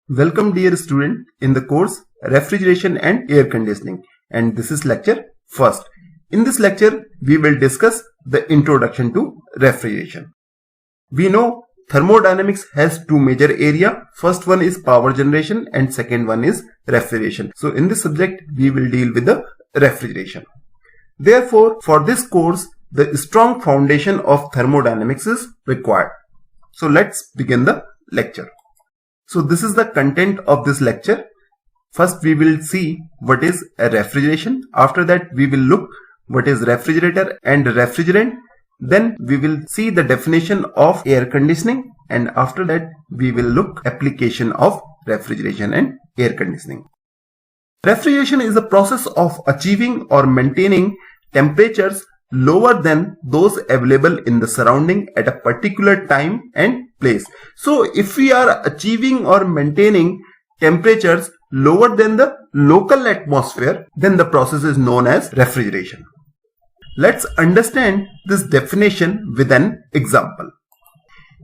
Welcome dear student in the course Refrigeration and Air Conditioning, and this is lecture first. In this lecture we will discuss the introduction to refrigeration. We know thermodynamics has two major areas. First one is power generation and second one is refrigeration. So in this subject we will deal with the refrigeration. Therefore, for this course the strong foundation of thermodynamics is required. So let's begin the lecture. So this is the content of this lecture. First we will see what is a refrigeration. After that we will look what is refrigerator and refrigerant. Then we will see the definition of air conditioning, and after that we will look application of refrigeration and air conditioning. Refrigeration is a process of achieving or maintaining temperatures lower than those available in the surrounding at a particular time and place. So if we are achieving or maintaining temperatures lower than the local atmosphere, then the process is known as refrigeration. Let's understand this definition with an example.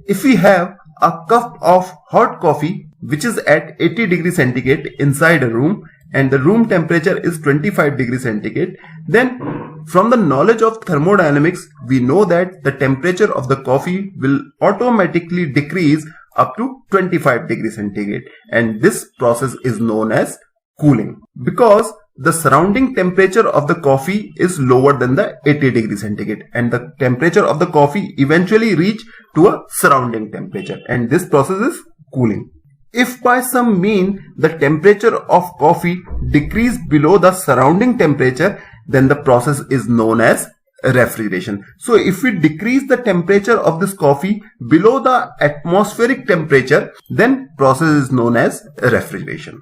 If we have a cup of hot coffee which is at 80 degrees centigrade inside a room and the room temperature is 25 degrees centigrade, then from the knowledge of thermodynamics we know that the temperature of the coffee will automatically decrease up to 25 degrees centigrade, and this process is known as cooling, because the surrounding temperature of the coffee is lower than the 80 degrees centigrade and the temperature of the coffee eventually reach to a surrounding temperature, and this process is cooling. If by some means the temperature of coffee decrease below the surrounding temperature, then the process is known as refrigeration. So if we decrease the temperature of this coffee below the atmospheric temperature, then process is known as refrigeration.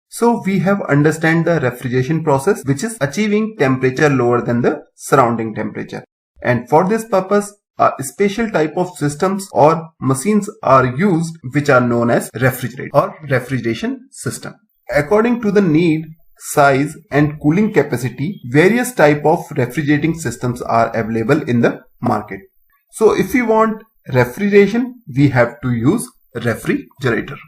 So we have understand the refrigeration process, which is achieving temperature lower than the surrounding temperature, and for this purpose a special type of systems or machines are used which are known as refrigerant or refrigeration system. According to the need, size and cooling capacity, various type of refrigerating systems are available in the market. So if we want refrigeration, we have to use refrigerator.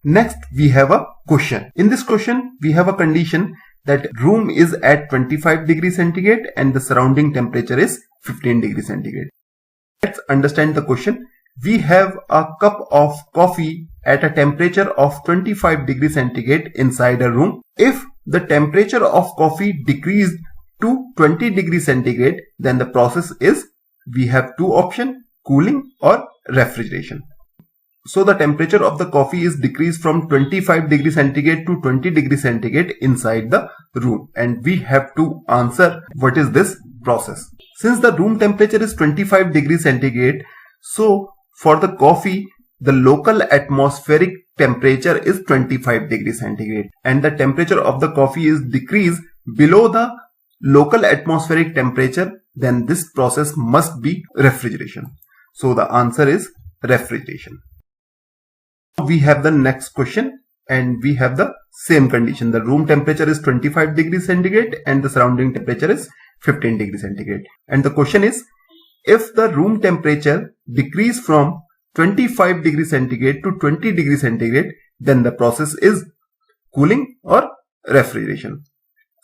Next we have a question. In this question we have a condition that room is at 25 degrees centigrade and the surrounding temperature is 15 degrees centigrade. Let's understand the question. We have a cup of coffee at a temperature of 25 degrees centigrade inside a room. If the temperature of coffee decreased to 20 degrees centigrade, then the process is, we have two options, cooling or refrigeration. So the temperature of the coffee is decreased from 25 degrees centigrade to 20 degrees centigrade inside the room, and we have to answer what is this process. Since the room temperature is 25 degrees centigrade, so for the coffee the local atmospheric temperature is 25 degrees centigrade and the temperature of the coffee is decreased below the local atmospheric temperature, then this process must be refrigeration. So the answer is refrigeration. We have the next question and we have the same condition. The room temperature is 25 degrees centigrade and the surrounding temperature is 15 degrees centigrade. And the question is, if the room temperature decrease from 25 degrees centigrade to 20 degrees centigrade, then the process is cooling or refrigeration.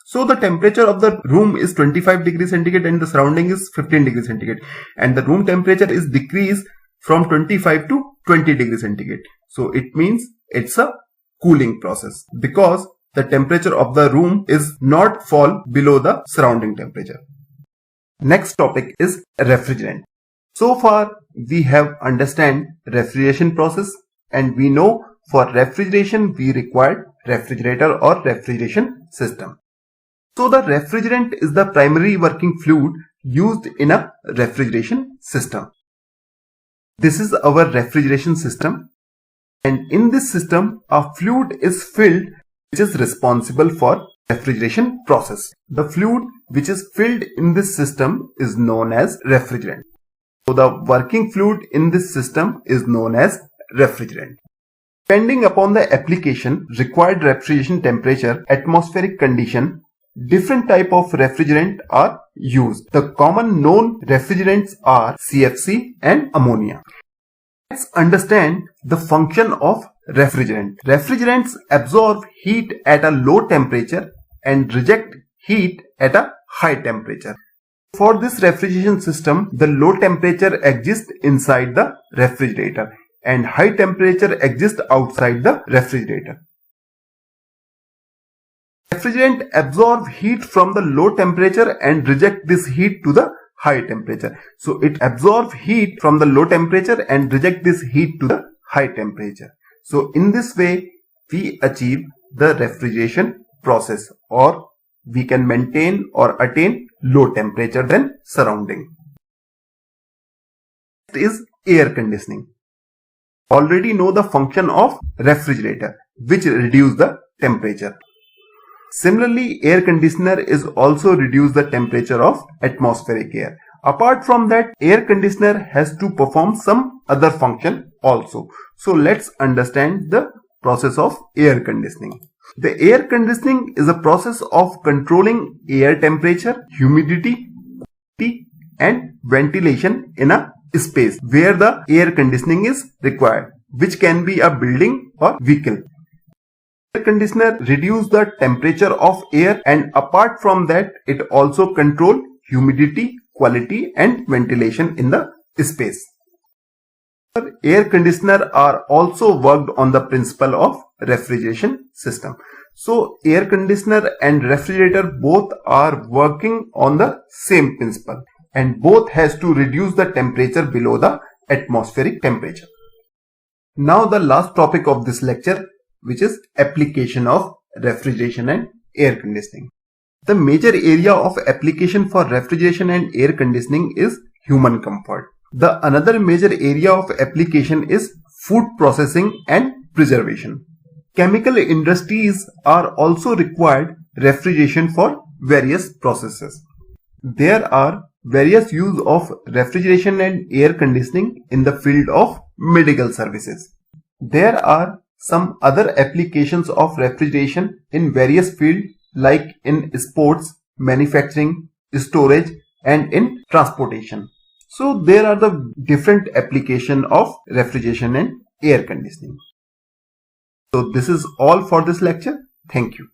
So the temperature of the room is 25 degrees centigrade and the surrounding is 15 degrees centigrade, and the room temperature is decreased from 25 to 20 degrees centigrade. So it means it's a cooling process because the temperature of the room is not fall below the surrounding temperature. Next topic is refrigerant. So far we have understand refrigeration process, and we know for refrigeration we require refrigerator or refrigeration system. So the refrigerant is the primary working fluid used in a refrigeration system. This is our refrigeration system, and in this system a fluid is filled which is responsible for refrigeration process. The fluid which is filled in this system is known as refrigerant. So the working fluid in this system is known as refrigerant. Depending upon the application, required refrigeration temperature, atmospheric condition, different type of refrigerant are used. The common known refrigerants are CFC and ammonia. Let's understand the function of refrigerant. Refrigerants absorb heat at a low temperature and reject heat at a high temperature. For this refrigeration system, the low temperature exists inside the refrigerator and high temperature exists outside the refrigerator. Refrigerant absorb heat from the low temperature and reject this heat to the high temperature. So it absorbs heat from the low temperature and reject this heat to the high temperature. So in this way, we achieve the refrigeration process, or we can maintain or attain low temperature than surrounding. Next is air conditioning. Already know the function of refrigerator, which reduce the temperature. Similarly, air conditioner is also reduce the temperature of atmospheric air. Apart from that, air conditioner has to perform some other function also. So let's understand the process of air conditioning. The air conditioning is a process of controlling air temperature, humidity, and ventilation in a space where the air conditioning is required, which can be a building or vehicle. Air conditioner reduce the temperature of air, and apart from that, it also control humidity, quality, and ventilation in the space. Air conditioner are also worked on the principle of refrigeration system. So air conditioner and refrigerator both are working on the same principle, and both has to reduce the temperature below the atmospheric temperature. Now the last topic of this lecture, which is application of refrigeration and air conditioning. The major area of application for refrigeration and air conditioning is human comfort. The another major area of application is food processing and preservation. Chemical industries are also required refrigeration for various processes. There are various use of refrigeration and air conditioning in the field of medical services. There are some other applications of refrigeration in various fields like in sports, manufacturing, storage, and in transportation. So there are the different application of refrigeration and air conditioning. So this is all for this lecture. Thank you.